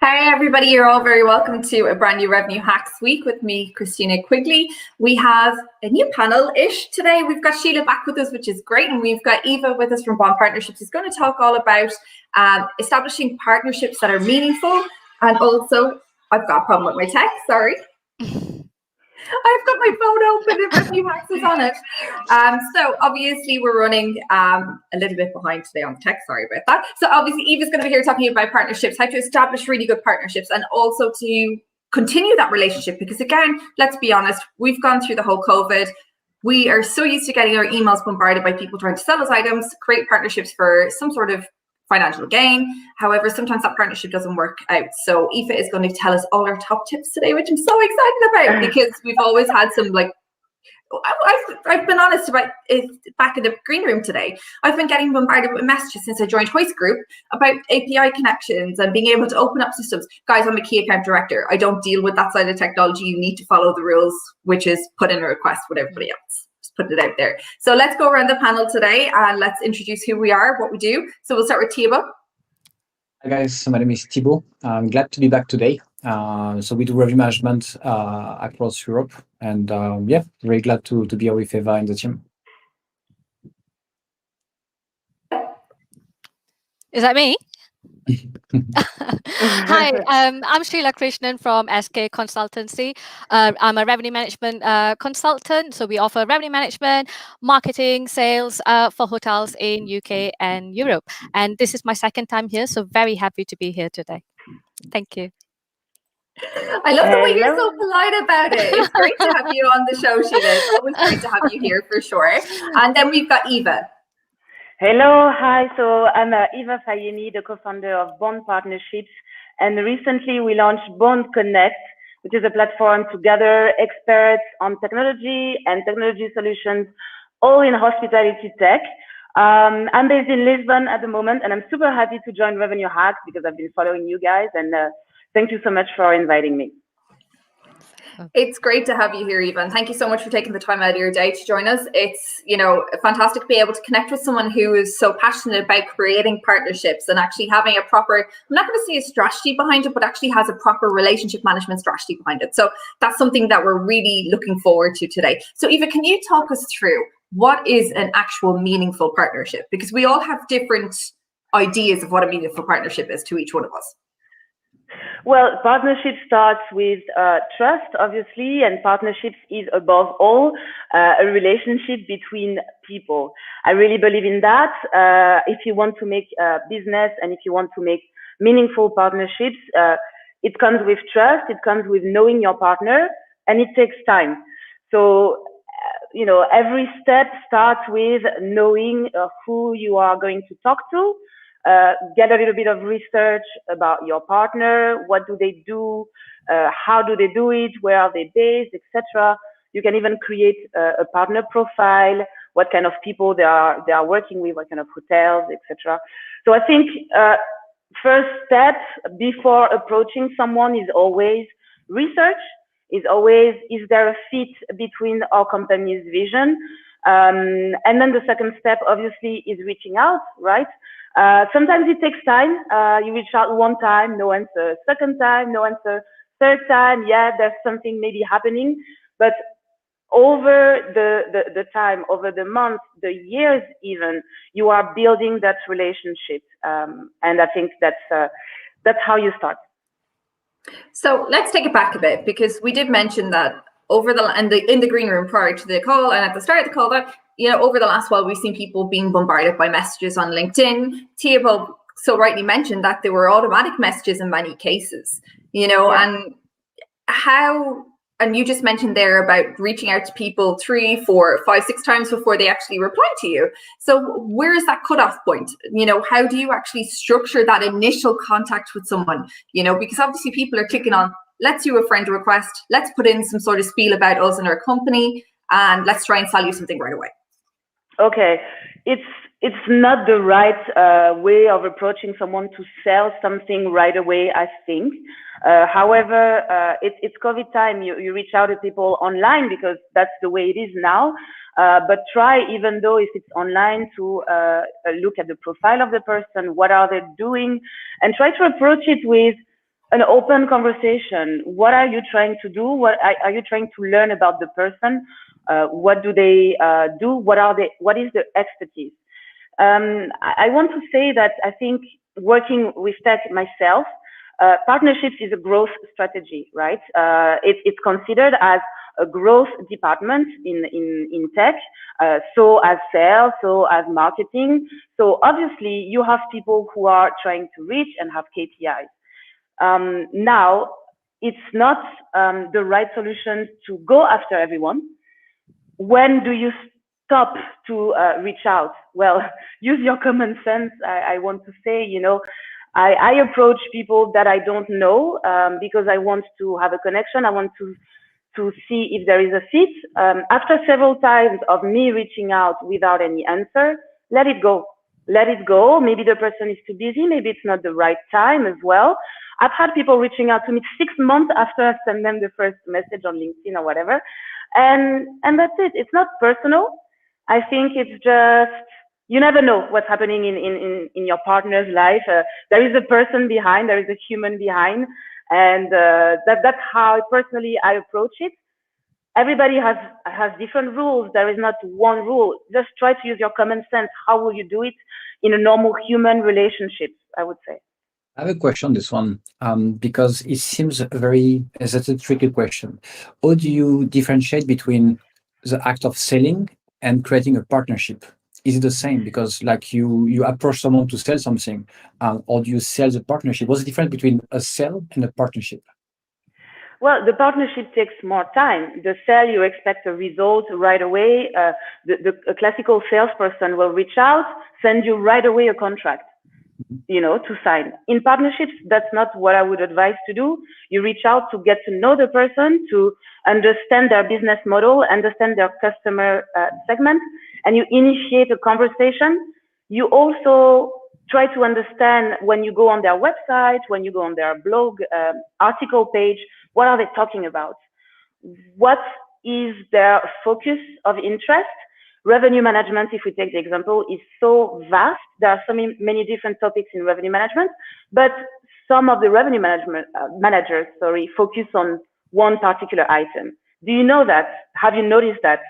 Hi everybody, you're all very welcome to a brand new Revenue Hacks Week with me, Khristina Quigley. We have a new panel-ish today. We've got Sheila back with us, which is great, and we've got Eva with us from Bond Partnerships, who's going to talk all about establishing partnerships that are meaningful. And also, I've got a problem with my text, sorry. I've got my phone open and Revenue Hacks is on it. So obviously we're running a little bit behind today on the text, sorry about that. So obviously Eva's going to be here talking about partnerships, how to establish really good partnerships, and also to continue that relationship. Because again, let's be honest, we've gone through the whole COVID. We are so used to getting our emails bombarded by people trying to sell us items, create partnerships for some sort of financial gain. However, sometimes that partnership doesn't work out. So Eva is going to tell us all our top tips today, which I'm so excited about, because we've always had some, like, I've been honest about it. Back in the green room today, I've been getting bombarded with messages since I joined Hoist Group about API connections and being able to open up systems. Guys, I'm a key account director. I don't deal with that side of technology. You need to follow the rules, which is put in a request with everybody else. Put it out there. So let's go around the panel today and let's introduce who we are, what we do. So we'll start with Thibault. Hi guys, my name is Thibault. I'm glad to be back today. So we do revenue management across Europe, and yeah, very glad to be here with Eva and the team. Is that me? Hi, I'm Sheila Krishnan from SK Consultancy. I'm a revenue management consultant. So we offer revenue management, marketing, sales for hotels in UK and Europe. And this is my second time here, so very happy to be here today. Thank you. I love the way you're so polite about it. It's great to have you on the show, Sheila. It's always great to have you here for sure. And then we've got Eva. Hello, hi. So I'm Eva Fayemi, the co-founder of Bond Partnerships, and recently we launched Bond Connect, which is a platform to gather experts on technology and technology solutions, all in hospitality tech. I'm based in Lisbon at the moment, and I'm super happy to join Revenue Hacks because I've been following you guys, and thank you so much for inviting me. It's great to have you here, Eva, and thank you so much for taking the time out of your day to join us. It's, you know, fantastic to be able to connect with someone who is so passionate about creating partnerships and actually having a proper, I'm not going to say a strategy behind it, but actually has a proper relationship management strategy behind it. So that's something that we're really looking forward to today. So Eva, can you talk us through what is an actual meaningful partnership? Because we all have different ideas of what a meaningful partnership is to each one of us. Well, partnership starts with trust, obviously, and partnerships is above all a relationship between people. I really believe in that. If you want to make business and if you want to make meaningful partnerships, it comes with trust, it comes with knowing your partner, and it takes time. So, you know, every step starts with knowing who you are going to talk to. Get a little bit of research about your partner. What do they do? How do they do it? Where are they based, etc. You can even create a partner profile. What kind of people they are working with? What kind of hotels, etc. So I think first step before approaching someone is always research. Is always, is there a fit between our company's vision? And then the second step, obviously, is reaching out, right? Sometimes it takes time. You reach out one time, no answer. Second time, no answer. Third time, yeah, there's something maybe happening. But over the time, over the months, the years even, you are building that relationship. And I think that's how you start. So let's take it back a bit, because we did mention that in the green room prior to the call and at the start of the call that, you know, over the last while we've seen people being bombarded by messages on LinkedIn. Thibault so rightly mentioned that there were automatic messages in many cases, you know, yeah. And you just mentioned there about reaching out to people 3, 4, 5, 6 times before they actually reply to you. So where is that cutoff point? You know, how do you actually structure that initial contact with someone? You know, because obviously people are clicking on, let's do a friend request, let's put in some sort of spiel about us and our company, and let's try and sell you something right away. Okay, it's not the right way of approaching someone to sell something right away, I think. However, it's COVID time. You reach out to people online because that's the way it is now. But try, even though if it's online, to look at the profile of the person, what are they doing, and try to approach it with an open conversation. What are you trying to do? What are you trying to learn about the person? What do they do? What is their expertise? I want to say that I think working with tech myself, partnerships is a growth strategy, right? It's considered as a growth department in tech, so as sales, so as marketing. So obviously you have people who are trying to reach and have KPIs. Now, it's not the right solution to go after everyone. When do you stop to reach out? Well, use your common sense. I want to say, I approach people that I don't know because I want to have a connection. I want to see if there is a fit. After several times of me reaching out without any answer, let it go. Let it go. Maybe the person is too busy. Maybe it's not the right time as well. I've had people reaching out to me 6 months after I sent them the first message on LinkedIn or whatever. And that's it. It's not personal. I think it's just, you never know what's happening in your partner's life. There is a person behind, there is a human behind. And that's how personally I approach it. Everybody has different rules. There is not one rule. Just try to use your common sense. How will you do it in a normal human relationship, I would say? I have a question on this one, because it seems that's a tricky question. How do you differentiate between the act of selling and creating a partnership? Is it the same? Because like you approach someone to sell something, or do you sell the partnership? What's the difference between a sell and a partnership? Well, the partnership takes more time. The sale, you expect a result right away. A classical salesperson will reach out, send you right away a contract, to sign. In partnerships, that's not what I would advise to do. You reach out to get to know the person, to understand their business model, understand their customer segment, and you initiate a conversation. You also try to understand when you go on their website, when you go on their blog, article page, what are they talking about? What is their focus of interest? Revenue management, if we take the example, is so vast. There are so many different topics in revenue management, but some of the revenue managers, focus on one particular item. Do you know that? Have you noticed that?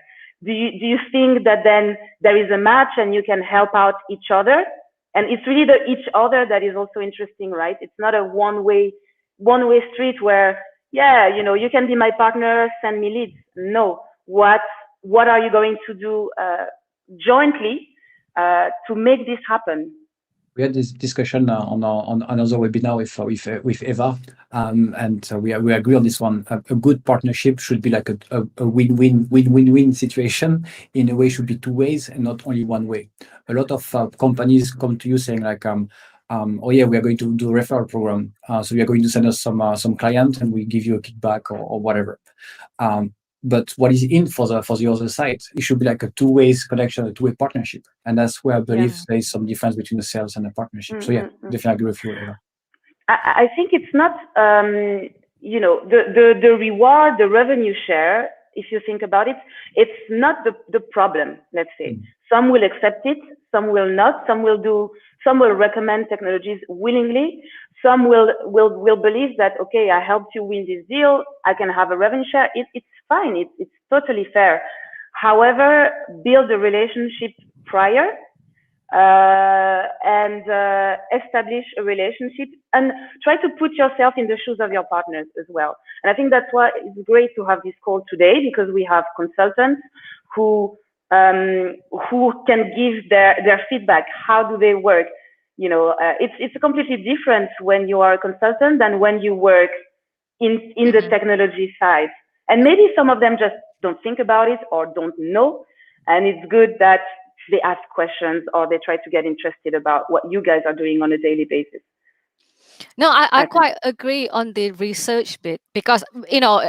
Do you think that then there is a match and you can help out each other? And it's really the each other that is also interesting, right? It's not a one-way street where, you can be my partner, send me leads. No. What are you going to do jointly to make this happen? We had this discussion on another webinar with Eva, and we agree on this one. A good partnership should be like a win-win situation. In a way, it should be two ways and not only one way. A lot of companies come to you saying like, oh yeah, we are going to do a referral program. So you are going to send us some client and we give you a kickback or whatever. But what is in for the other side? It should be like a two-way connection, a two-way partnership, and that's where I believe there is some difference between the sales and the partnership. So yeah, definitely agree with you, Eva. I think it's not, the reward, the revenue share. If you think about it, it's not the problem. Let's say some will accept it, some will not. Some will recommend technologies willingly. Some will believe that, okay, I helped you win this deal, I can have a revenue share. It's fine. It's totally fair. However, build a relationship prior and establish a relationship and try to put yourself in the shoes of your partners as well. And I think that's why it's great to have this call today, because we have consultants who can give their feedback. How do they work? It's completely different when you are a consultant than when you work in the technology side. And maybe some of them just don't think about it or don't know. And it's good that they ask questions or they try to get interested about what you guys are doing on a daily basis. No, I quite agree on the research bit, because,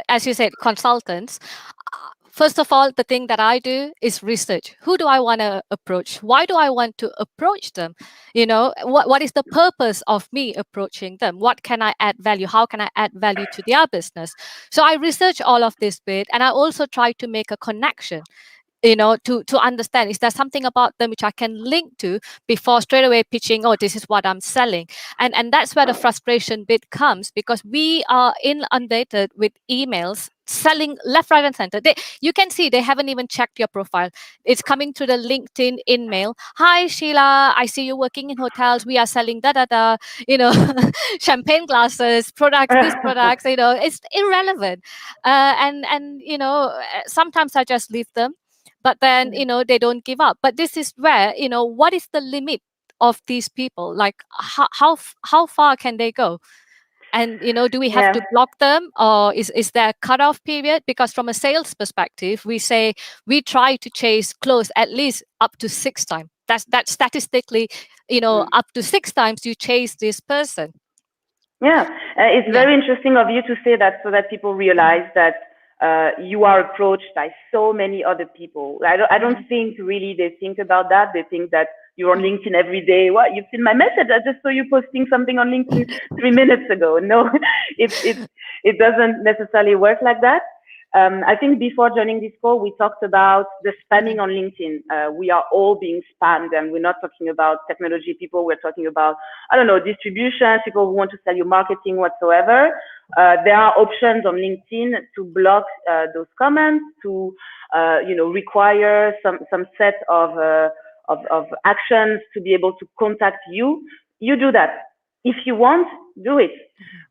as you said, consultants, first of all, the thing that I do is research. Who do I want to approach? Why do I want to approach them? What is the purpose of me approaching them? What can I add value? How can I add value to their business? So I research all of this bit, and I also try to make a connection. to understand, is there something about them which I can link to before straight away pitching, oh, this is what I'm selling. And that's where the frustration bit comes, because we are inundated with emails selling left, right, and center. You can see they haven't even checked your profile. It's coming through the LinkedIn email. Hi, Sheila, I see you working in hotels. We are selling da, champagne glasses, products, these products, it's irrelevant. And sometimes I just leave them, but then, they don't give up. But this is where, what is the limit of these people? Like how far can they go? And, do we have to block them, or is there a cutoff period? Because from a sales perspective, we say we try to close at least up to 6 times. That's statistically, up to 6 times you chase this person. Yeah, it's very interesting of you to say that, so that people realize that you are approached by so many other people. I don't think really they think about that. They think that you're on LinkedIn every day. What, you've seen my message? I just saw you posting something on LinkedIn 3 minutes ago. No, it doesn't necessarily work like that. I think before joining this call, we talked about the spamming on LinkedIn. We are all being spammed, and we're not talking about technology people. We're talking about, I don't know, distribution, people who want to sell you marketing whatsoever. There are options on LinkedIn to block those comments, to require some set of actions to be able to contact you. You do that. If you want, do it.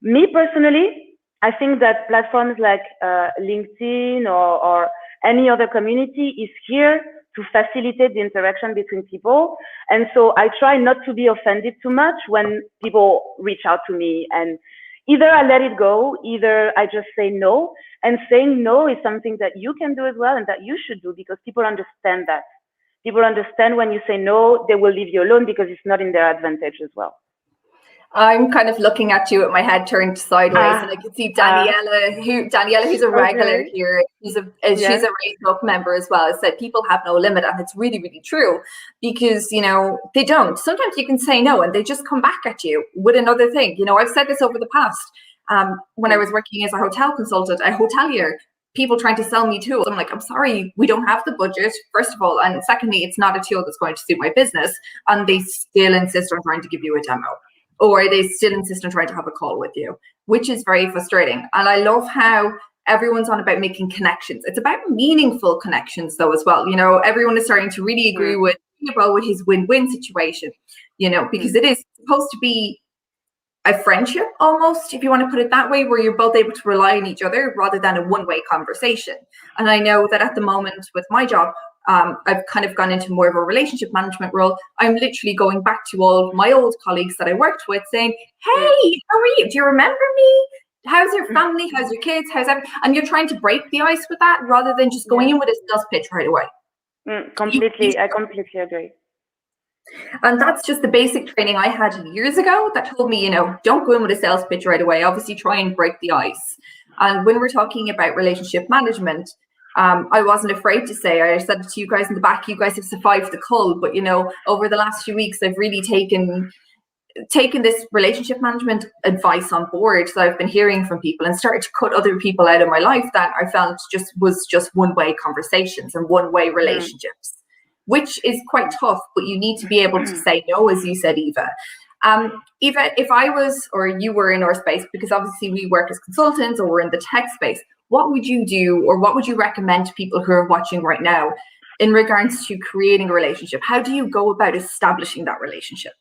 Me personally, I think that platforms like LinkedIn or any other community is here to facilitate the interaction between people. And so I try not to be offended too much when people reach out to me, and either I let it go, either I just say no. And saying no is something that you can do as well, and that you should do, because people understand that. People understand when you say no, they will leave you alone because it's not in their advantage as well. I'm kind of looking at you with my head turned sideways, and I can see Daniela, who's a regular here. She's a Revpar member as well. Said people have no limit, and it's really, really true, because they don't. Sometimes you can say no, and they just come back at you with another thing. I've said this over the past. When I was working as a hotel consultant, a hotelier, people trying to sell me tools. I'm like, I'm sorry, we don't have the budget, first of all, and secondly, it's not a tool that's going to suit my business, and they still insist on trying to give you a demo. Or they still insist on trying to have a call with you, which is very frustrating. And I love how everyone's on about making connections. It's about meaningful connections, though, as well. Everyone is starting to really agree with Thibault with his win-win situation, because it is supposed to be a friendship almost, if you want to put it that way, where you're both able to rely on each other rather than a one-way conversation. And I know that at the moment with my job, I've kind of gone into more of a relationship management role. I'm literally going back to all my old colleagues that I worked with saying, hey, how are you? Do you remember me? How's your family? How's your kids? How's everything? And you're trying to break the ice with that rather than just going in with a sales pitch right away. Completely. I completely agree. And that's just the basic training I had years ago that told me, don't go in with a sales pitch right away. Obviously, try and break the ice. And when we're talking about relationship management, I wasn't afraid to say, I said to you guys in the back, you guys have survived the cold, but over the last few weeks, I've really taken this relationship management advice on board that I've been hearing from people, and started to cut other people out of my life that I felt was just one-way conversations and one-way relationships, which is quite tough, but you need to be able to say no, as you said, Eva. Eva, if I was, or you were in our space, because obviously we work as consultants or we're in the tech space, what would you do, or what would you recommend to people who are watching right now in regards to creating a relationship? How do you go about establishing that relationship?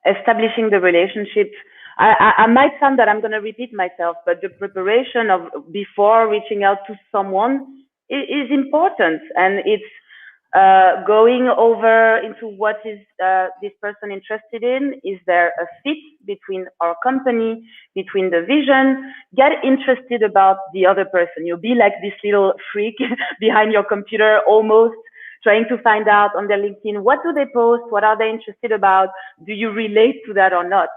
Establishing the relationship, I might sound that I'm going to repeat myself, but the preparation of before reaching out to someone is important, and it's going over into what is this person interested in. Is there a fit between our company, between the vision? Get interested about the other person. You'll be like this little freak behind your computer, almost trying to find out on their LinkedIn, what do they post? What are they interested about? Do you relate to that or not?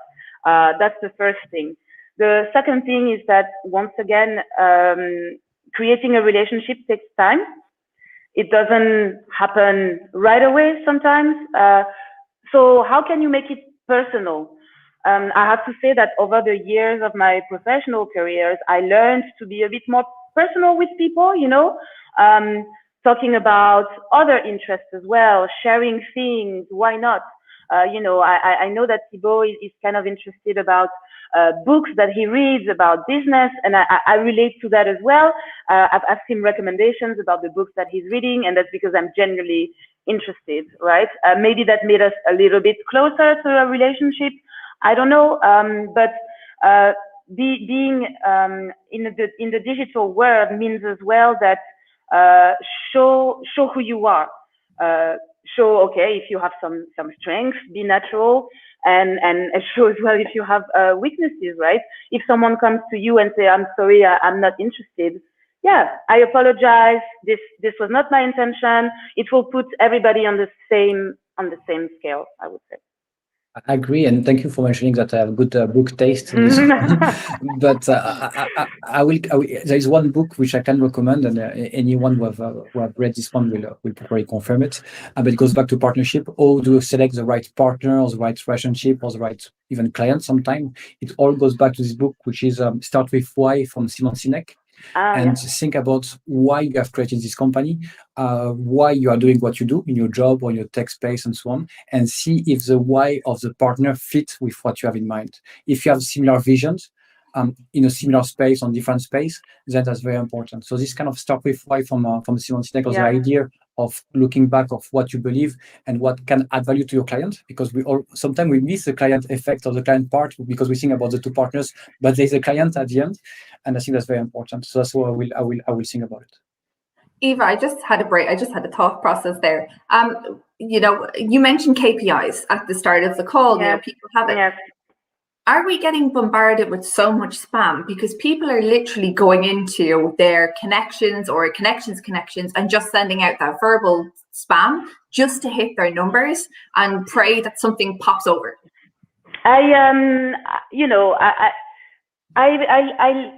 That's the first thing. The second thing is that, once again, creating a relationship takes time. It doesn't happen right away sometimes. So how can you make it personal? I have to say that over the years of my professional careers, I learned to be a bit more personal with people, talking about other interests as well, sharing things. Why not? I know that Thibault is kind of interested about books that he reads about business, and I relate to that as well. I've asked him recommendations about the books that he's reading, and that's because I'm genuinely interested, right? Maybe that made us a little bit closer to a relationship. I don't know, but being in the digital world means as well that show who you are. Show, okay, if you have some strengths, be natural, and show as well if you have weaknesses, right? If someone comes to you and say, I'm sorry, I'm not interested. Yeah, I apologize. This was not my intention. It will put everybody on the same scale, I would say. I agree, and thank you for mentioning that I have good book taste in this one. But I will. There is one book which I can recommend, and anyone who have read this one will probably confirm it. But it goes back to partnership. How do you select the right partner, or the right relationship, or the right even client? Sometimes it all goes back to this book, which is Start with Why from Simon Sinek. And think about why you have created this company, why you are doing what you do in your job or in your tech space and so on, and see if the why of the partner fits with what you have in mind. If you have similar visions in a similar space, on different space, then that's very important. So this kind of Start with Why from Simon Sinek was the idea of looking back of what you believe and what can add value to your client, because sometimes we miss the client effect or the client part because we think about the two partners, but there's a client at the end, and I think that's very important. So that's what I will think about it. Eva, I just had a break. I just had a thought process there. You mentioned KPIs at the start of the call. Yes. People have it. Yes. Are we getting bombarded with so much spam because people are literally going into their connections or connections and just sending out that verbal spam just to hit their numbers and pray that something pops over? I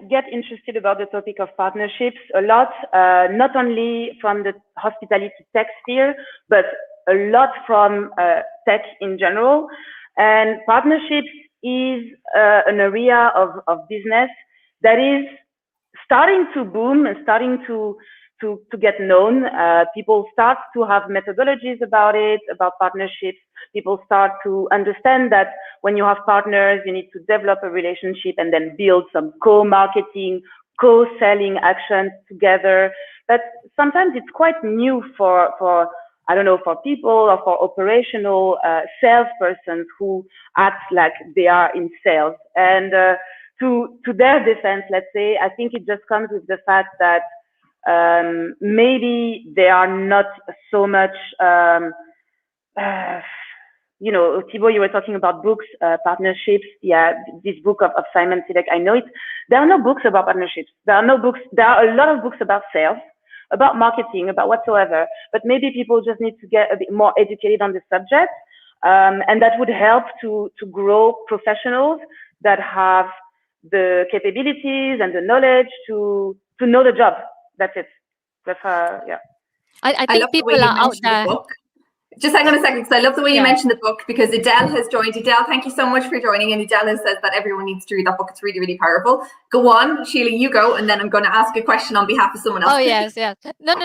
get interested about the topic of partnerships a lot, not only from the hospitality tech sphere, but a lot from tech in general. And partnerships is an area of business that is starting to boom and starting to get known. People start to have methodologies about partnerships. People start to understand that when you have partners, you need to develop a relationship and then build some co-marketing, co-selling actions together. But sometimes it's quite new for I don't know, for people or for operational salespersons who act like they are in sales. And to their defense, let's say, I think it just comes with the fact that maybe they are not so much, Thibault, you were talking about books, partnerships. Yeah, this book of Simon Sinek, I know it. There are no books about partnerships. There are no books. There are a lot of books about sales, about marketing, about whatsoever. But maybe people just need to get a bit more educated on the subject. And that would help to grow professionals that have the capabilities and the knowledge to know the job. That's it. That's yeah. I think people are out there. Just hang on a second, because I love the way you mentioned the book, because Adele has joined. Adele, thank you so much for joining. And Adele has said that everyone needs to read that book. It's really, really powerful. Go on, Sheila, you go, and then I'm going to ask a question on behalf of someone else. Oh, yes. No.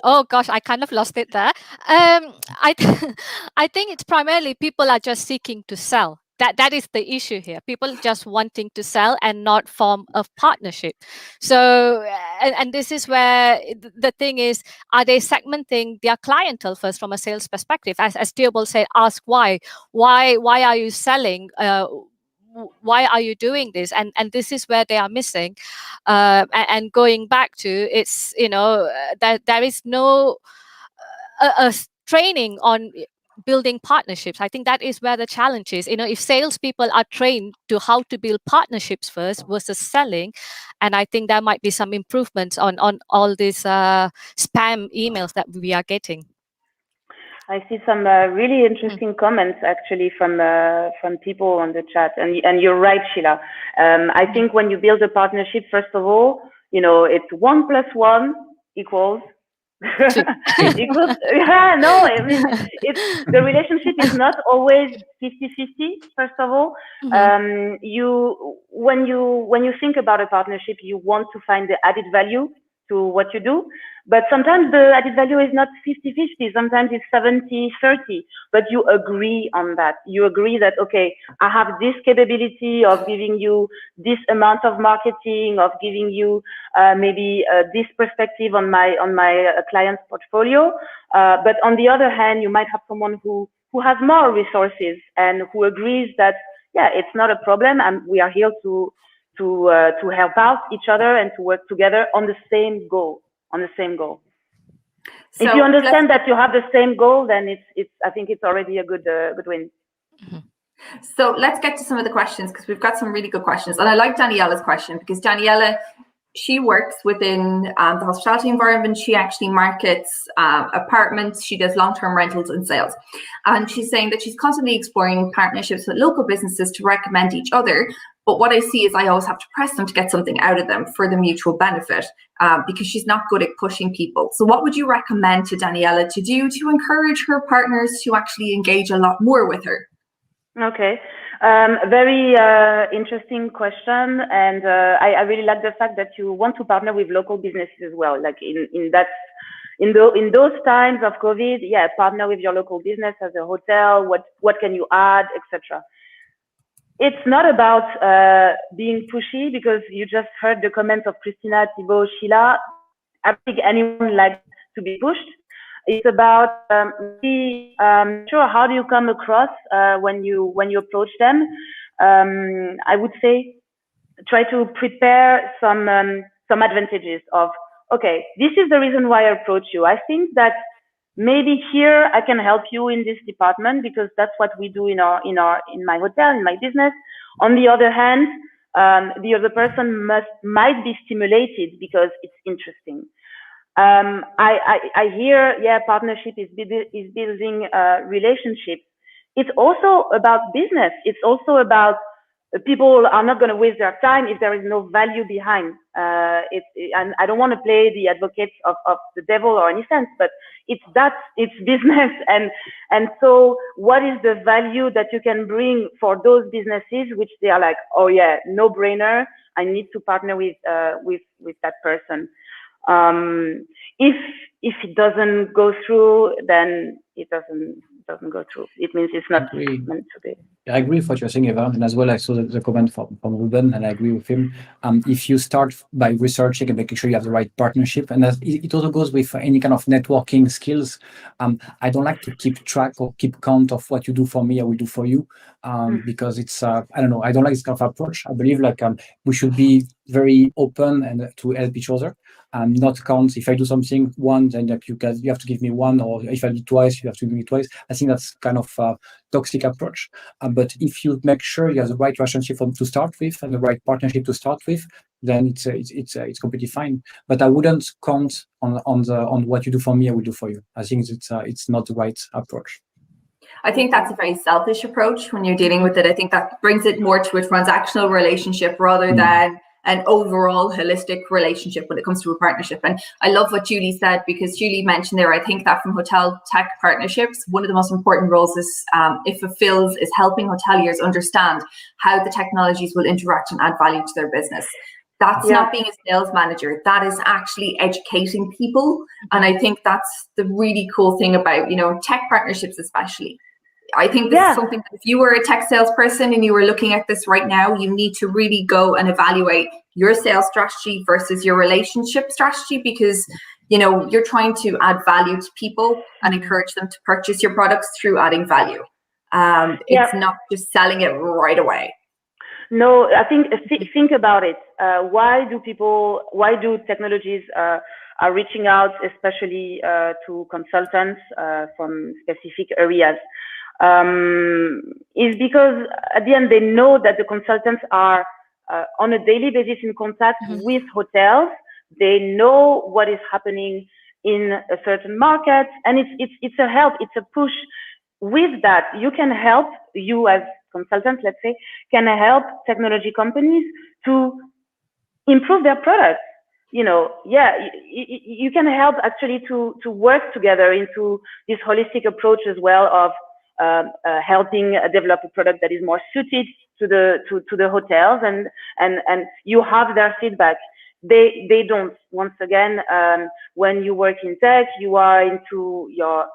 Oh, gosh, I kind of lost it there. I think it's primarily people are just seeking to sell. That is the issue here. People just wanting to sell and not form a partnership. So, and this is where the thing is, are they segmenting their clientele first from a sales perspective? As Thibault said, ask why. Why are you selling? Why are you doing this? And this is where they are missing. And going back to, it's, that there is no a training on building partnerships. I think that is where the challenge is. If salespeople are trained to how to build partnerships first versus selling, and I think there might be some improvements on all these spam emails that we are getting. I see some really interesting comments actually from people on the chat, and you're right, Sheila. I think when you build a partnership, first of all, it's 1 + 1 equals. The relationship is not always 50-50. First of all, when you think about a partnership, you want to find the added value to what you do. But sometimes the added value is not 50-50. Sometimes it's 70-30. But you agree on that. You agree that, okay, I have this capability of giving you this amount of marketing, of giving you maybe this perspective on my client's portfolio. But on the other hand, you might have someone who has more resources and who agrees that, yeah, it's not a problem, and we are here to help out each other and to work together on the same goal. So if you understand that you have the same goal, then I think it's already a good win. So let's get to some of the questions, because we've got some really good questions. And I like Daniela's question, because Daniela, she works within the hospitality environment. She actually markets apartments. She does long-term rentals and sales. And she's saying that she's constantly exploring partnerships with local businesses to recommend each other. But what I see is I always have to press them to get something out of them for the mutual benefit, because she's not good at pushing people. So what would you recommend to Daniela to do to encourage her partners to actually engage a lot more with her? Okay. Very interesting question, and I really like the fact that you want to partner with local businesses as well. Like in those times of COVID, yeah, partner with your local business as a hotel. What can you add, etc. It's not about being pushy, because you just heard the comments of Khristina, Thibault, Sheila. I think anyone likes to be pushed. It's about sure, how do you come across when you approach them? I would say try to prepare some advantages of, okay, this is the reason why I approach you. I think that maybe here I can help you in this department, because that's what we do in my hotel, in my business. On the other hand, the other person might be stimulated because it's interesting. I hear, yeah, partnership is building relationships. It's also about business. It's also about people are not going to waste their time if there is no value behind. And I don't want to play the advocate of the devil or any sense, but it's business. And so what is the value that you can bring for those businesses, which they are like, oh yeah, no brainer, I need to partner with that person. If it doesn't go through, then it doesn't go through. It means it's not meant to be. I agree with what you're saying, Eva, and as well I saw the comment from Ruben, and I agree with him. If you start by researching and making sure you have the right partnership, and it also goes with any kind of networking skills. I don't like to keep track or keep count of what you do for me, I will do for you, because it's I don't know. I don't like this kind of approach. I believe we should be very open and to help each other. Not count. If I do something once, then you have to give me one, or if I do twice, you have to give me twice. I think that's kind of a toxic approach. But if you make sure you have the right relationship to start with and the right partnership to start with, then it's completely fine. But I wouldn't count on what you do for me, I will do for you. I think it's not the right approach. I think that's a very selfish approach when you're dealing with it. I think that brings it more to a transactional relationship rather than an overall holistic relationship when it comes to a partnership. And I love what Julie said, because Julie mentioned there, I think that from hotel tech partnerships, one of the most important roles is it fulfills is helping hoteliers understand how the technologies will interact and add value to their business. That's not being a sales manager. That is actually educating people. And I think that's the really cool thing about, tech partnerships especially. I think this is something that if you were a tech salesperson and you were looking at this right now, you need to really go and evaluate your sales strategy versus your relationship strategy, because, you're trying to add value to people and encourage them to purchase your products through adding value. It's not just selling it right away. No, I think about it. Why do technologies are reaching out, especially to consultants from specific areas? Is because at the end they know that the consultants are on a daily basis in contact with hotels. They know what is happening in a certain market, and it's a help, it's a push. With that, you can help, you as consultants, let's say, can help technology companies to improve their products. You can help actually to work together into this holistic approach as well of helping develop a product that is more suited to the hotels, and you have their feedback. they don't. Once again, when you work in tech, you are into your,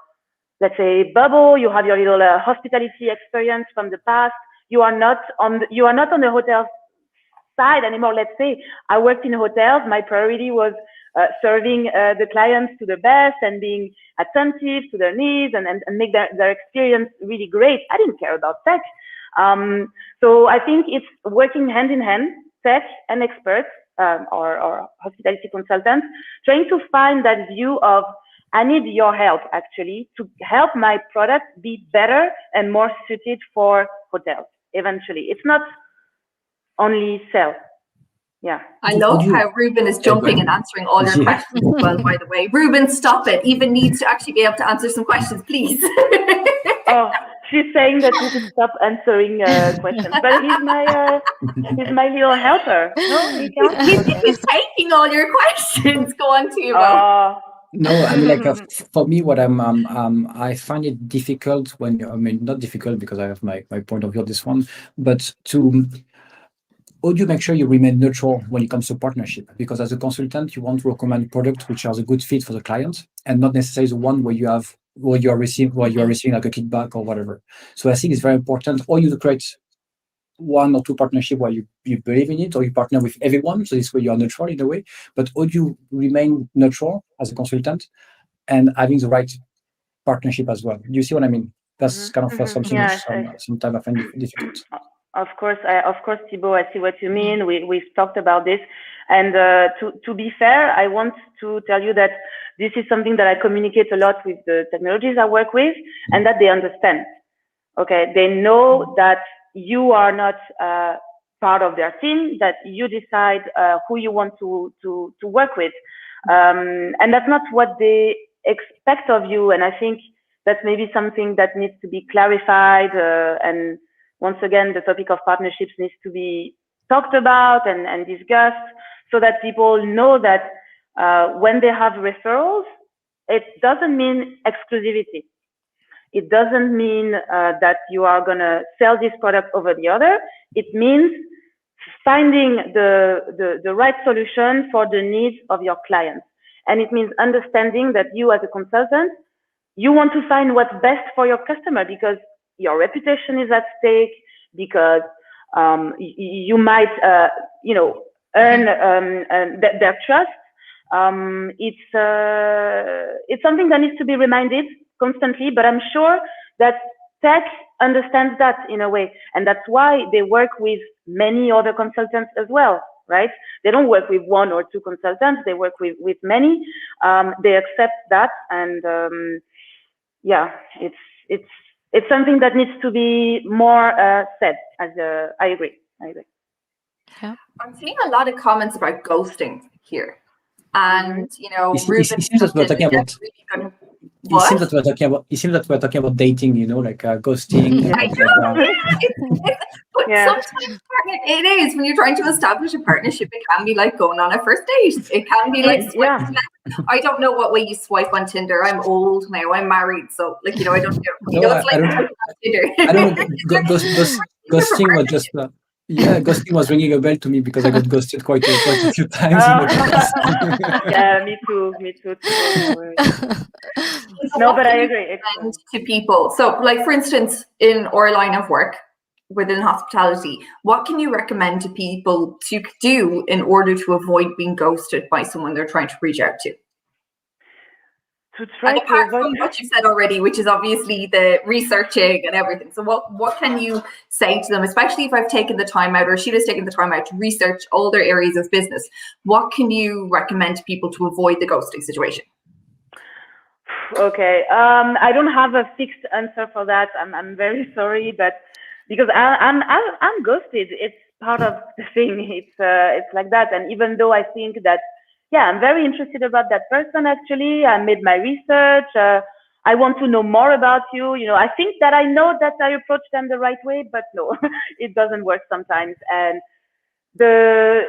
let's say, bubble. You have your little hospitality experience from the past. You are not on the hotel side anymore. Let's say I worked in hotels. My priority was serving the clients to the best and being attentive to their needs and make their experience really great. I didn't care about tech. So I think it's working hand in hand, tech and experts or hospitality consultants, trying to find that view of, I need your help actually to help my product be better and more suited for hotels eventually. It's not only sell. Yeah. I love how Ruben is jumping and answering all your questions as well, by the way. Ruben, stop it. Eva needs to actually be able to answer some questions, please. Oh, she's saying that we should stop answering questions, but he's my little helper. No, he can't. He's taking all your questions. Go on, Thibault. No, I mean, like for me, what I find it difficult when, I mean, not difficult because I have my point of view on this one, but how do you make sure you remain neutral when it comes to partnership? Because as a consultant, you want to recommend products which are a good fit for the client and not necessarily the one where you are receiving like a kickback or whatever. So I think it's very important, or you create one or two partnership where you believe in it, or you partner with everyone. So this way you are neutral in a way. But how do you remain neutral as a consultant and having the right partnership as well? Do you see what I mean? That's kind of something which sometimes I find difficult. Of course, Thibault, I see what you mean. We've talked about this, and to be fair, I want to tell you that this is something that I communicate a lot with the technologies I work with, and that they understand. Okay, they know that you are not part of their team, that you decide who you want to work with, and that's not what they expect of you. And I think that's maybe something that needs to be clarified and. Once again, the topic of partnerships needs to be talked about and discussed so that people know that when they have referrals, it doesn't mean exclusivity. It doesn't mean that you are going to sell this product over the other. It means finding the right solution for the needs of your clients. And it means understanding that you as a consultant, you want to find what's best for your customer because your reputation is at stake, because you might, earn their trust. It's something that needs to be reminded constantly, but I'm sure that tech understands that in a way, and that's why they work with many other consultants as well, right? They don't work with one or two consultants; they work with many. They accept that, and it's something that needs to be more said. I agree. Yeah. I'm seeing a lot of comments about ghosting here, and It seems that we're talking about. It seems that we're talking about dating, like ghosting. I know. But sometimes it is when you're trying to establish a partnership. It can be like going on a first date. It can be like swiping. I don't know what way you swipe on Tinder. I'm old now. I'm married, so I don't know. I don't know. Ghosting was just. Ghosting was ringing a bell to me because I got ghosted quite a few times in the past. Yeah, me too. No, but I agree. To people. So, like for instance, in our line of work within hospitality, what can you recommend to people to do in order to avoid being ghosted by someone they're trying to reach out to? Apart from what you said already, which is obviously the researching and everything. So what can you say to them, especially if I've taken the time out or Sheila's taken the time out to research all their areas of business? What can you recommend to people to avoid the ghosting situation? Okay, I don't have a fixed answer for that. I'm very sorry, but because I'm ghosted, it's part of the thing. It's like that, and even though I think that. Yeah, I'm very interested about that person, actually. I made my research. I want to know more about you. I think that I know that I approach them the right way, but no, it doesn't work sometimes. And the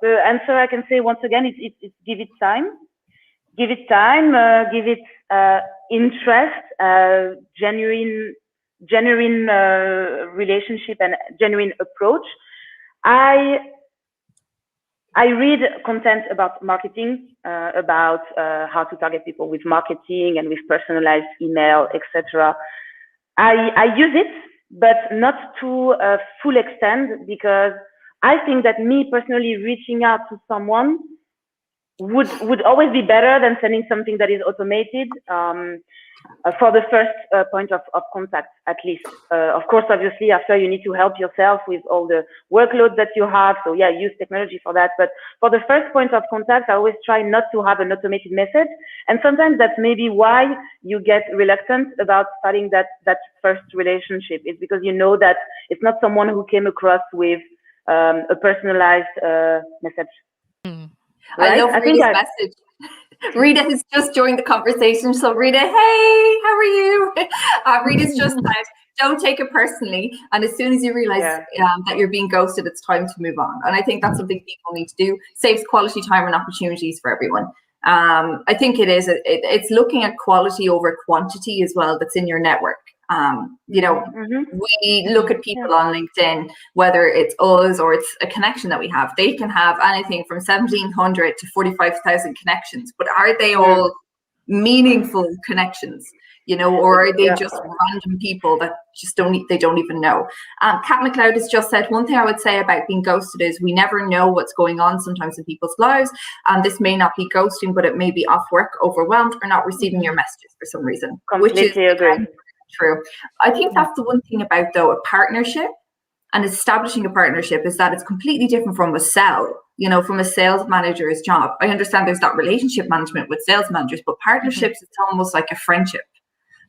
answer I can say once again is give it time. Give it time, give it interest, genuine relationship and genuine approach. I read content about marketing, about how to target people with marketing and with personalized email, etc. I use it, but not to a full extent, because I think that me personally reaching out to someone would always be better than sending something that is automated. For the first point of contact, at least. Of course, obviously, after you need to help yourself with all the workload that you have. So yeah, use technology for that. But for the first point of contact, I always try not to have an automated message. And sometimes that's maybe why you get reluctant about starting that first relationship. It's because you know that it's not someone who came across with a personalized message. Mm. Right? I love Rita's message. Rita has just joined the conversation. So Rita, hey, how are you? Rita's just said, don't take it personally. And as soon as you realize that you're being ghosted, it's time to move on. And I think that's something people need to do. Saves quality time and opportunities for everyone. I think it is. It's looking at quality over quantity as well that's in your network. You know, we look at people on LinkedIn, whether it's us or it's a connection that we have. They can have anything from 1,700 to 45,000 connections, but are they all meaningful connections? You know, or are they just random people that just don't even know? Kat McLeod has just said, one thing I would say about being ghosted is we never know what's going on sometimes in people's lives. And this may not be ghosting, but it may be off work, overwhelmed, or not receiving your messages for some reason. Completely agree. True. I think that's the one thing about, though, a partnership and establishing a partnership is that it's completely different from a sell, you know, from a sales manager's job. I understand there's that relationship management with sales managers, but partnerships, it's almost like a friendship.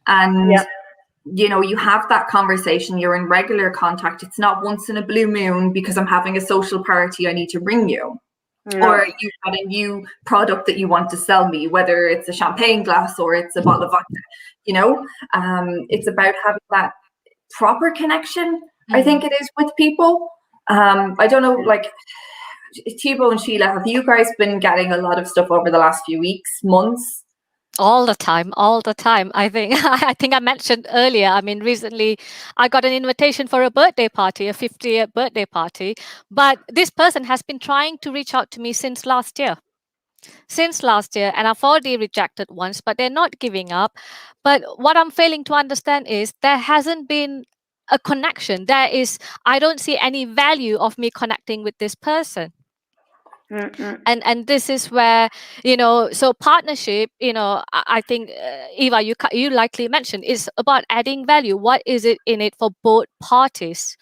And, you know, you have that conversation, you're in regular contact. It's not once in a blue moon because I'm having a social party, I need to ring you. Or you've got a new product that you want to sell me, whether it's a champagne glass or it's a bottle of vodka, you know. It's about having that proper connection, I think it is, with people. I don't know, like, Thibault and Sheila, have you guys been getting a lot of stuff over the last few weeks, months? All the time. I think I mentioned earlier, I mean, recently I got an invitation for a birthday party, a 50th birthday party, but this person has been trying to reach out to me since last year, and I've already rejected once, but they're not giving up. But what I'm failing to understand is there hasn't been a connection. I don't see any value of me connecting with this person. And this is where, you know, so partnership, you know, I think Eva, you likely mentioned, is about adding value. What is it in it for both parties?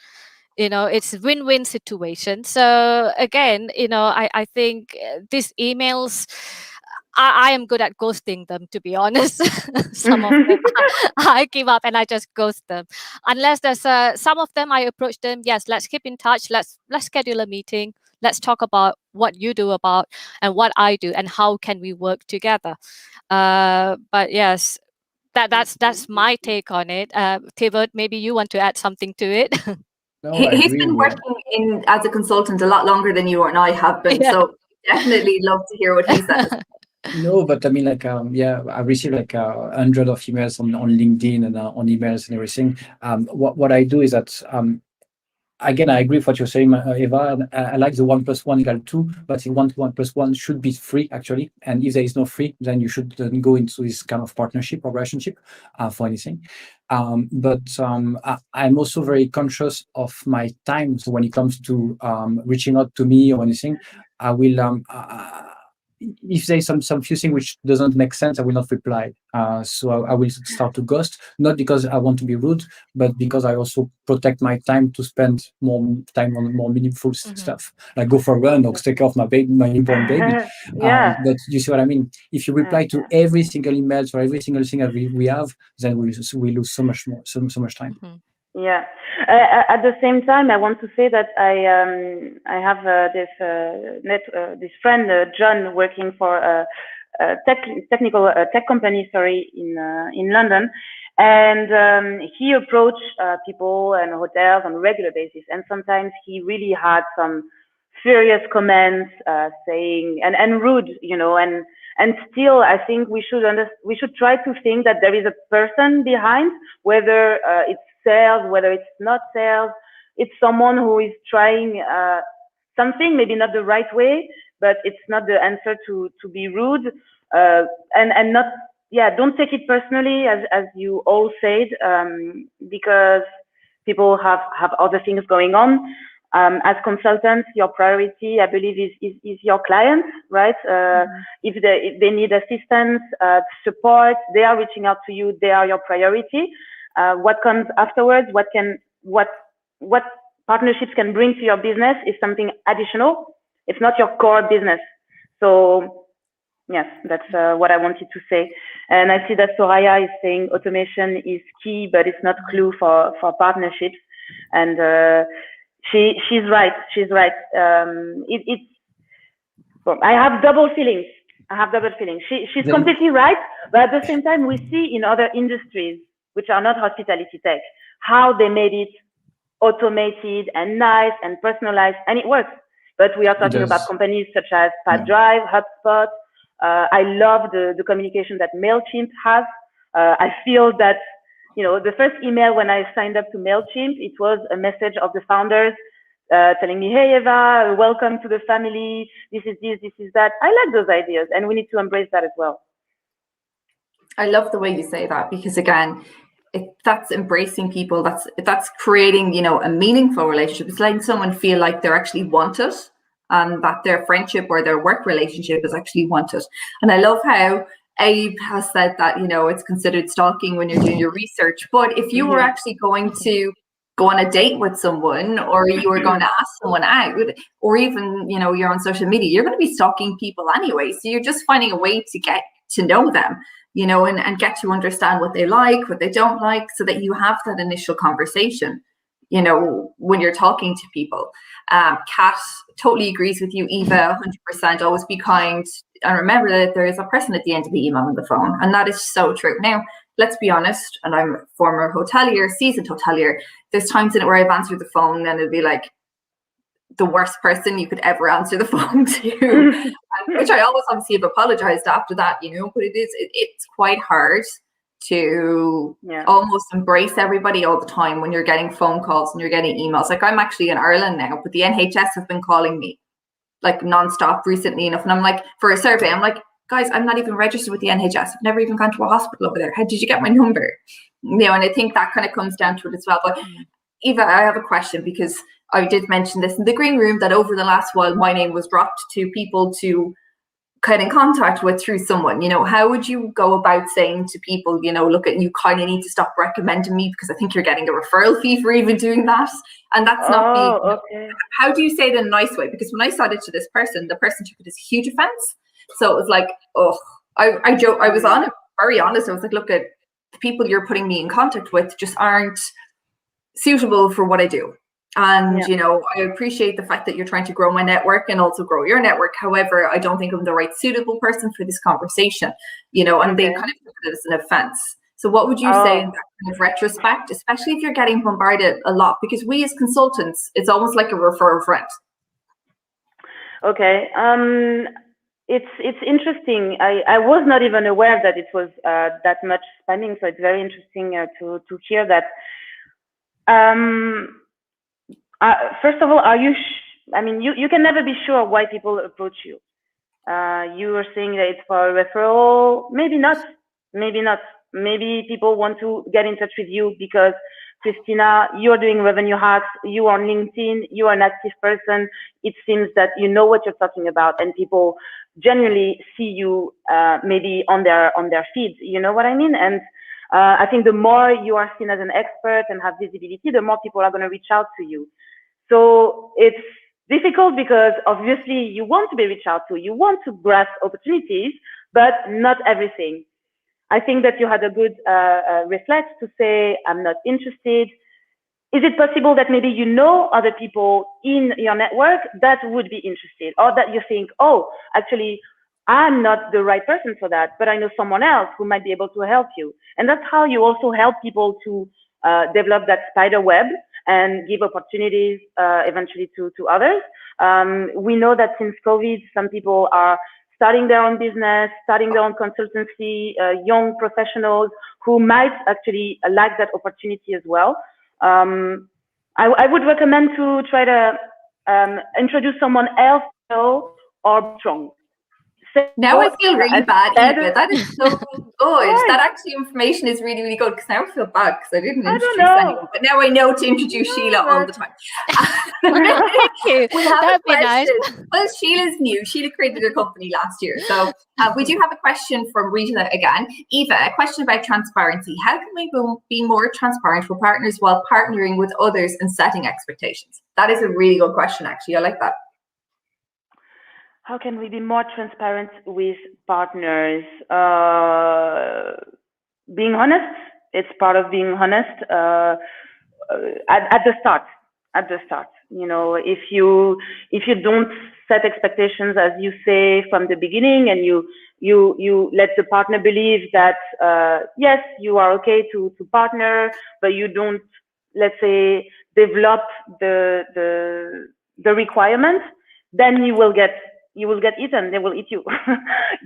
You know, it's a win-win situation. So again, you know, I think these emails, I am good at ghosting them, to be honest. Some of them I give up and I just ghost them. Unless there's some of them I approach them, yes, let's keep in touch, let's schedule a meeting, let's talk about what you do about and what I do and how can we work together. But yes, that's my take on it. Thibault, maybe you want to add something to it. No, He's been working as a consultant a lot longer than you and I have been, so definitely love to hear what he says. No, but I mean, like, I received like 100 of emails on LinkedIn and on emails and everything. What I do is that, again, I agree with what you're saying, Eva. And I like the 1 + 1 = 2, but the 1 + 1 should be free, actually. And if there is no free, then you should go into this kind of partnership or relationship for anything. But I'm also very conscious of my time. So when it comes to reaching out to me or anything, I will. If there's some few things which doesn't make sense, I will not reply. So I will start to ghost, not because I want to be rude, but because I also protect my time to spend more time on more meaningful stuff, like go for a run or take care of my newborn baby. But you see what I mean? If you reply to every single email or every single thing that we have, then we lose so much more, so much time. Yeah. At the same time, I want to say that I have this friend John working for a technical tech company, in London, and he approached people and hotels on a regular basis, and sometimes he really had some furious comments saying and rude, you know, and still I think we should try to think that there is a person behind, whether it's sales, whether it's not sales, it's someone who is trying something, maybe not the right way, but it's not the answer to be rude, and not, yeah, don't take it personally, as you all said, because people have other things going on. As consultants, your priority, I believe, is your clients, right? If they need assistance, support, they are reaching out to you. They are your priority. What comes afterwards, what partnerships can bring to your business is something additional. It's not your core business. So yes, that's what I wanted to say. And I see that Soraya is saying automation is key, but it's not clue for partnerships. And she's right. She's right. Well, I have double feelings. She's completely right, but at the same time, we see in other industries which are not hospitality tech how they made it automated and nice and personalized, and it works. But we are talking about companies such as Pipedrive, HubSpot. I love the communication that MailChimp has. I feel that, you know, the first email when I signed up to MailChimp, it was a message of the founders telling me, hey, Eva, welcome to the family. This is this, this is that. I like those ideas, and we need to embrace that as well. I love the way you say that, because again, that's embracing people. That's creating, you know, a meaningful relationship. It's letting someone feel like they're actually wanted, and that their friendship or their work relationship is actually wanted. And I love how Abe has said that, you know, it's considered stalking when you're doing your research. But if you were actually going to go on a date with someone, or you were going to ask someone out, or even, you know, you're on social media, you're going to be stalking people anyway. So you're just finding a way to get to know them, you know, and get to understand what they like, what they don't like, so that you have that initial conversation, you know, when you're talking to people. Kat totally agrees with you, Eva, 100%. Always be kind, and remember that there is a person at the end of the email on the phone, and that is so true. Now, let's be honest, and I'm a former hotelier, seasoned hotelier. There's times in it where I've answered the phone and it'd be like the worst person you could ever answer the phone to, which I always obviously have apologized after that, you know, but it's quite hard to almost embrace everybody all the time when you're getting phone calls and you're getting emails. Like, I'm actually in Ireland now, but the NHS have been calling me like nonstop recently enough. And I'm like, for a survey, I'm like, guys, I'm not even registered with the NHS. I've never even gone to a hospital over there. How did you get my number? You know, and I think that kind of comes down to it as well. But Eva, I have a question, because I did mention this in the green room, that over the last while, my name was dropped to people to get in contact with through someone. You know, how would you go about saying to people, you know, look, you kind of need to stop recommending me, because I think you're getting a referral fee for even doing that. And that's not okay. How do you say it in a nice way? Because when I said it to this person, the person took it as a huge offense. So it was like, oh, I joke. I was very honest. I was like, look, at the people you're putting me in contact with just aren't suitable for what I do. And, you know, I appreciate the fact that you're trying to grow my network and also grow your network. However, I don't think I'm the right suitable person for this conversation, you know, and they kind of took it as an offense. So what would you say in that kind of retrospect, especially if you're getting bombarded a lot? Because we as consultants, it's almost like a referral friend. Okay. It's interesting. I was not even aware that it was that much spamming. So it's very interesting to hear that. First of all, are you? I mean, you can never be sure why people approach you. You were saying that it's for a referral. Maybe not. Maybe not. Maybe people want to get in touch with you because, Khristina, you're doing revenue hacks. You are on LinkedIn. You are an active person. It seems that you know what you're talking about, and people generally see you maybe on their feeds. You know what I mean? And I think the more you are seen as an expert and have visibility, the more people are going to reach out to you. So it's difficult because obviously you want to be reached out to, you want to grasp opportunities, but not everything. I think that you had a good reflex to say, I'm not interested. Is it possible that maybe you know other people in your network that would be interested, or that you think, oh, actually, I'm not the right person for that, but I know someone else who might be able to help you. And that's how you also help people to develop that spider web and give opportunities eventually to others. We know that since COVID, some people are starting their own business, starting their own consultancy, young professionals who might actually like that opportunity as well. I would recommend to try to introduce someone else you know, or strong. Now I feel really bad, Eva. That is so good. Right. That actually information is really, really good because now I feel bad because I didn't don't introduce know. anyone. But now I know to introduce Sheila all the time. Thank you. We have That'd a be nice. question. Well, Sheila's new. Sheila created her company last year. So we do have a question from Rita again. Eva, a question about transparency. How can we be more transparent for partners while partnering with others and setting expectations? That is a really good question, actually. I like that. How can we be more transparent with partners? Being honest. It's part of being honest at the start. At the start, you know, if you don't set expectations, as you say, from the beginning, and you let the partner believe that yes, you are okay to partner, but you don't, let's say, develop the requirements, then you will get eaten. They will eat you.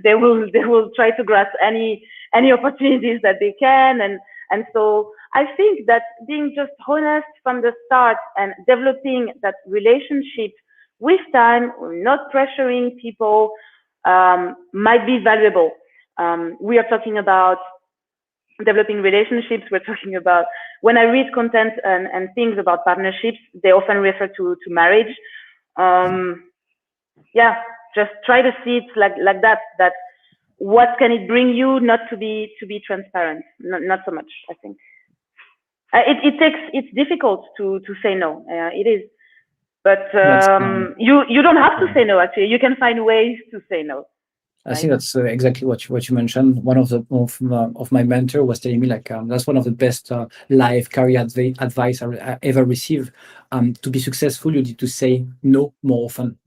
they will try to grasp any opportunities that they can, and so I think that being just honest from the start and developing that relationship with time, not pressuring people, might be valuable. We are talking about developing relationships. We're talking about, when I read content and things about partnerships, they often refer to marriage. Yeah, just try to see it like that what can it bring you, not to be transparent, not so much, I think. It's difficult to say no. It is, but you don't have to say no. Actually, you can find ways to say no. I think that's exactly what you mentioned. One of my mentor was telling me, like, that's one of the best life career advice I ever received. To be successful, you need to say no more often.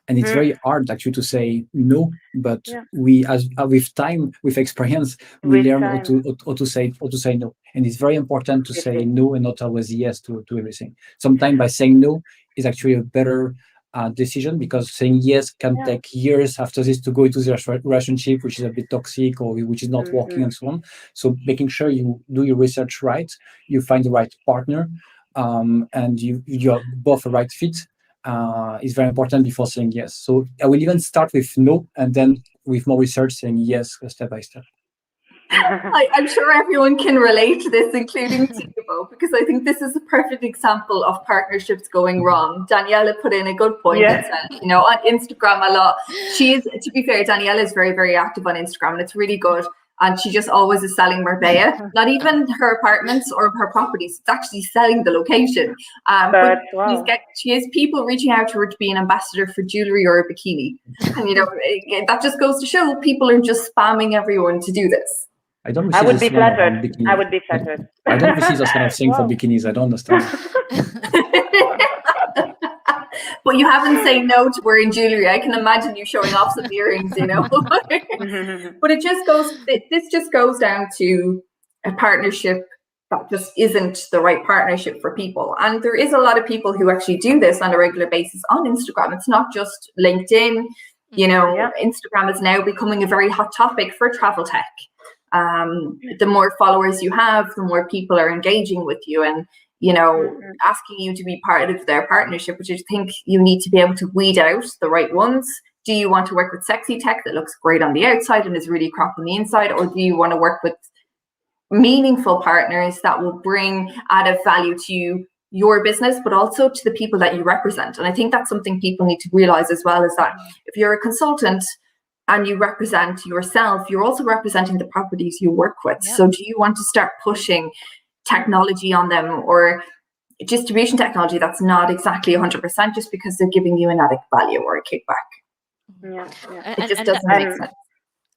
And it's very hard actually to say no, but we, as with time, with experience, we learn how to say no. And it's very important to say no and not always yes to everything. Sometimes by saying no is actually a better decision, because saying yes can take years after this to go into the relationship, which is a bit toxic or which is not working and so on. So making sure you do your research right, you find the right partner, and you are both a right fit. Is very important before saying yes. So I will even start with no, and then with more research saying yes step by step. I'm sure everyone can relate to this, including Thibault, because I think this is a perfect example of partnerships going wrong. Daniela put in a good point and said, you know, on Instagram a lot. She is, to be fair, Daniela is very, very active on Instagram, and it's really good. And she just always is selling Marbella, not even her apartments or her properties. It's actually selling the location. But she has people reaching out to her to be an ambassador for jewelry or a bikini. And, you know, that just goes to show people are just spamming everyone to do this. I would be flattered. I would be flattered. I don't receive this kind of thing for bikinis. I don't understand. But you haven't said no to wearing jewelry. I can imagine you showing off some earrings, you know. But this just goes down to a partnership that just isn't the right partnership for people. And there is a lot of people who actually do this on a regular basis on Instagram. It's not just LinkedIn. You know, Instagram is now becoming a very hot topic for travel tech. The more followers you have, the more people are engaging with you and, you know, asking you to be part of their partnership, which I think you need to be able to weed out the right ones. Do you want to work with sexy tech that looks great on the outside and is really crap on the inside? Or do you want to work with meaningful partners that will bring added value to your business, but also to the people that you represent? And I think that's something people need to realize as well, is that if you're a consultant and you represent yourself, you're also representing the properties you work with. So do you want to start pushing technology on them or distribution technology that's not exactly 100% just because they're giving you an added value or a kickback? It just doesn't make sense.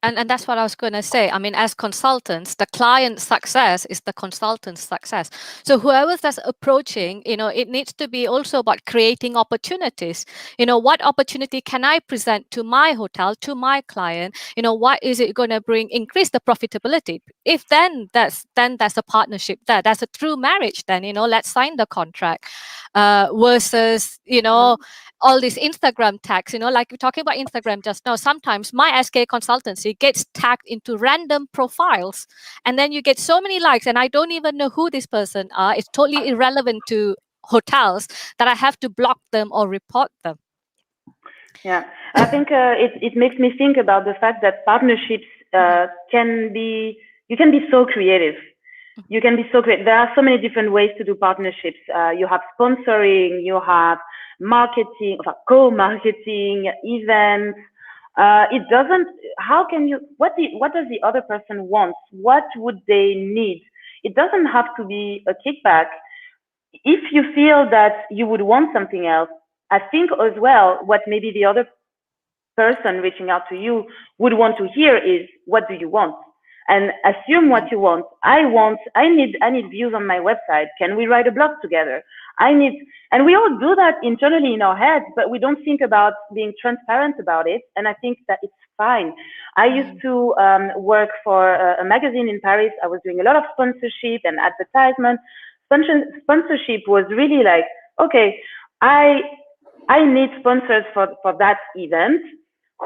And that's what I was going to say. I mean, as consultants, the client's success is the consultant's success. So whoever that's approaching, you know, it needs to be also about creating opportunities. You know, what opportunity can I present to my hotel, to my client? You know, what is it going to increase the profitability? If then that's a partnership there. That's a true marriage then, you know, let's sign the contract. Versus, you know, all these Instagram tags, you know, like we're talking about Instagram just now. Sometimes my SK consultancy gets tagged into random profiles, and then you get so many likes, and I don't even know who this person are. It's totally irrelevant to hotels that I have to block them or report them? Yeah, I think it makes me think about the fact that partnerships can be, you can be so creative. You can be so great. There are so many different ways to do partnerships. You have sponsoring, you have marketing, co-marketing, events. It doesn't, how can you, what does the other person want? What would they need? It doesn't have to be a kickback. If you feel that you would want something else, I think as well, what maybe the other person reaching out to you would want to hear is, what do you want? And assume what you want. I need views on my website. Can we write a blog together? And we all do that internally in our heads, but we don't think about being transparent about it. And I think that it's fine. I used to work for a magazine in Paris. I was doing a lot of sponsorship and advertisement. Sponsorship was really like, okay, I need sponsors for that event.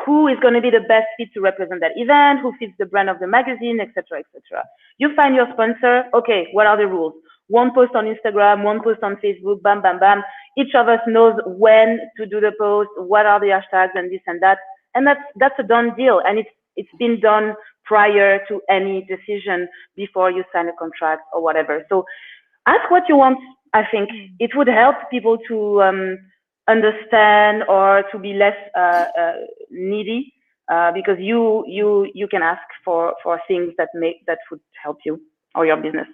Who is going to be the best fit to represent that event? Who fits the brand of the magazine, etc., etc. You find your sponsor. Okay, what are the rules? One post on Instagram, one post on Facebook, bam, bam, bam. Each of us knows when to do the post, what are the hashtags and this and that. And that's a done deal. And it's been done prior to any decision before you sign a contract or whatever. So ask what you want. I think it would help people to understand or to be less needy, because you can ask for things that would help you or your business.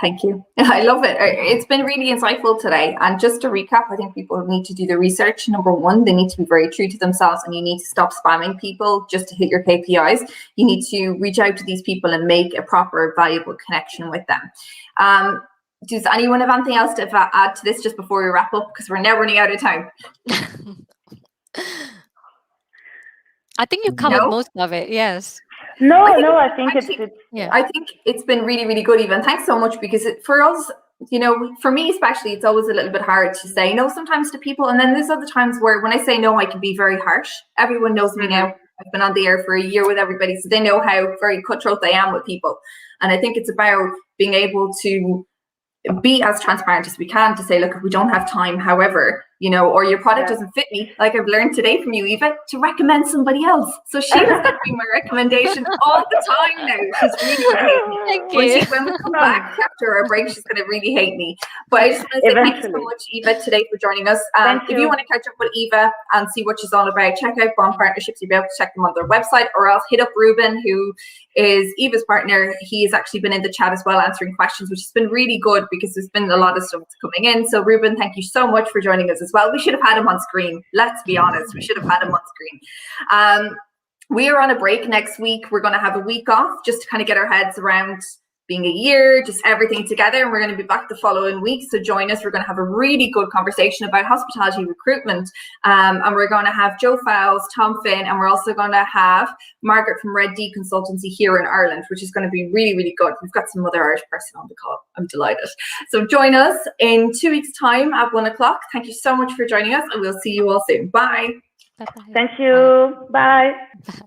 Thank you. I love it. It's been really insightful today. And just to recap, I think people need to do the research. Number one, they need to be very true to themselves, and you need to stop spamming people just to hit your KPIs. You need to reach out to these people and make a proper, valuable connection with them. Does anyone have anything else to add to this just before we wrap up? Because we're now running out of time. I think you covered most of it. Yes. No, I think it's yeah. I think it's been really, really good, Eva. And thanks so much, because for us, you know, for me especially, it's always a little bit hard to say no sometimes to people. And then there's other times where when I say no, I can be very harsh. Everyone knows me now. I've been on the air for a year with everybody, so they know how very cutthroat I am with people. And I think it's about being able to be as transparent as we can to say, look, if we don't have time, however, you know, or your product doesn't fit me, like I've learned today from you, Eva, to recommend somebody else. So she's going to be my recommendation all the time now. She's really going to hate me. Thank you. When we come back after our break, she's going to really hate me. But I just want to say thank you so much, Eva, today for joining us. If you want to catch up with Eva and see what she's all about, check out Bond Partnerships. You'll be able to check them on their website, or else hit up Ruben, who is Eva's partner. He has actually been in the chat as well, answering questions, which has been really good because there's been a lot of stuff coming in. So Ruben, thank you so much for joining us as well. We should have had him on screen. Let's be honest. We should have had him on screen. We are on a break next week. We're going to have a week off just to kind of get our heads around being a year, just everything together. And we're going to be back the following week. So join us. We're going to have a really good conversation about hospitality recruitment. And we're going to have Joe Fowles, Tom Finn, and we're also going to have Margaret from Red D Consultancy here in Ireland, which is going to be really, really good. We've got some other Irish person on the call. I'm delighted. So join us in 2 weeks' time at 1 o'clock. Thank you so much for joining us, and we'll see you all soon. Bye. Bye-bye. Thank you. Bye. Bye.